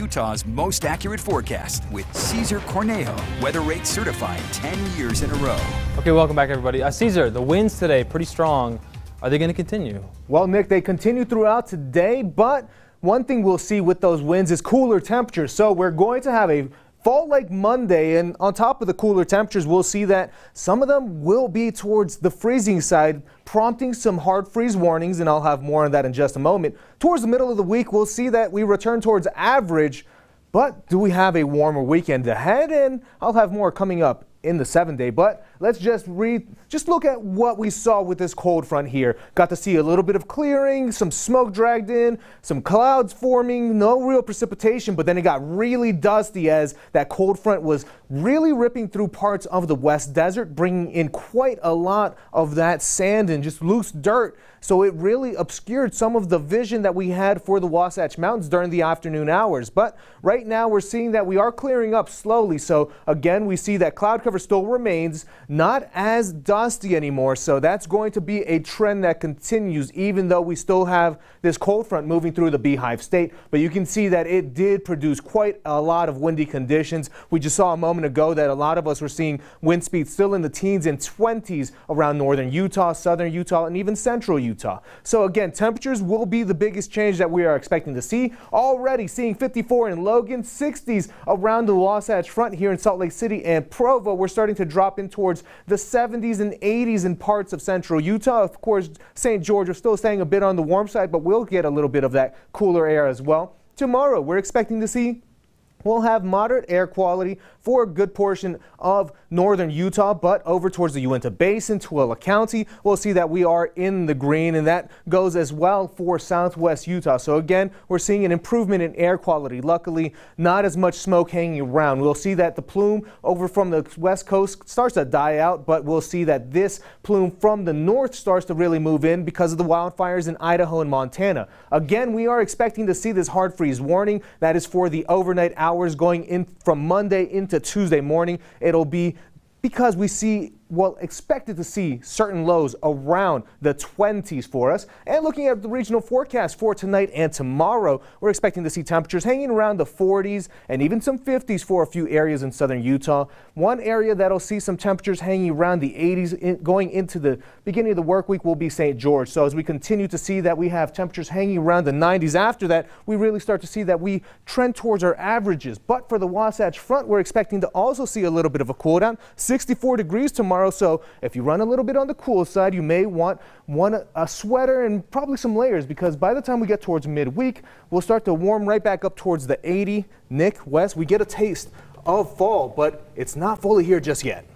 Utah's most accurate forecast with Cesar Cornejo, Weather Rate certified 10 years in a row. Okay, welcome back, everybody. Cesar, the winds today pretty strong. Are they going to continue? Well, Nick, they continue throughout today, but one thing we'll see with those winds is cooler temperatures. So we're going to have a fall-like Monday, and on top of the cooler temperatures, we'll see that some of them will be towards the freezing side, prompting some hard freeze warnings, and I'll have more on that in just a moment. Towards the middle of the week, we'll see that we return towards average, but do we have a warmer weekend ahead? And I'll have more coming up in the 7-day, but let's just look at what we saw with this cold front here. Got to see a little bit of clearing, some smoke dragged in, some clouds forming, no real precipitation, but then it got really dusty as that cold front was really ripping through parts of the West Desert, bringing in quite a lot of that sand and just loose dirt. So it really obscured some of the vision that we had for the Wasatch Mountains during the afternoon hours. But right now we're seeing that we are clearing up slowly. So again, we see that cloud cover still remains, not as dusty anymore. So that's going to be a trend that continues, even though we still have this cold front moving through the Beehive State. But you can see that it did produce quite a lot of windy conditions. We just saw a moment ago that a lot of us were seeing wind speeds still in the teens and 20s around northern Utah, southern Utah, and even central Utah. So again, temperatures will be the biggest change that we are expecting to see. Already seeing 54 in Logan, 60s around the Wasatch Front here in Salt Lake City and Provo. We're starting to drop in towards the 70s and 80s in parts of central Utah. Of course, St. George are still staying a bit on the warm side, but we'll get a little bit of that cooler air as well. Tomorrow, we're expecting to see we'll have moderate air quality for a good portion of northern Utah, but over towards the Uinta Basin, Tooele County, we'll see that we are in the green, and that goes as well for southwest Utah. So again, we're seeing an improvement in air quality. Luckily, not as much smoke hanging around. We'll see that the plume over from the west coast starts to die out, but we'll see that this plume from the north starts to really move in because of the wildfires in Idaho and Montana. Again, we are expecting to see this hard freeze warning. That is for the overnight hours going in from Monday into Tuesday morning. It'll be because we see, well, expected to see certain lows around the 20s for us. And looking at the regional forecast for tonight and tomorrow, we're expecting to see temperatures hanging around the 40s and even some 50s for a few areas in southern Utah. One area that'll see some temperatures hanging around the 80s going into the beginning of the work week will be St. George. So as we continue to see that we have temperatures hanging around the 90s after that, we really start to see that we trend towards our averages. But for the Wasatch Front, we're expecting to also see a little bit of a cool down, 64 degrees tomorrow. So if you run a little bit on the cool side, you may want a sweater and probably some layers, because by the time we get towards midweek, we'll start to warm right back up towards the 80. Nick, Wes, we get a taste of fall, but it's not fully here just yet.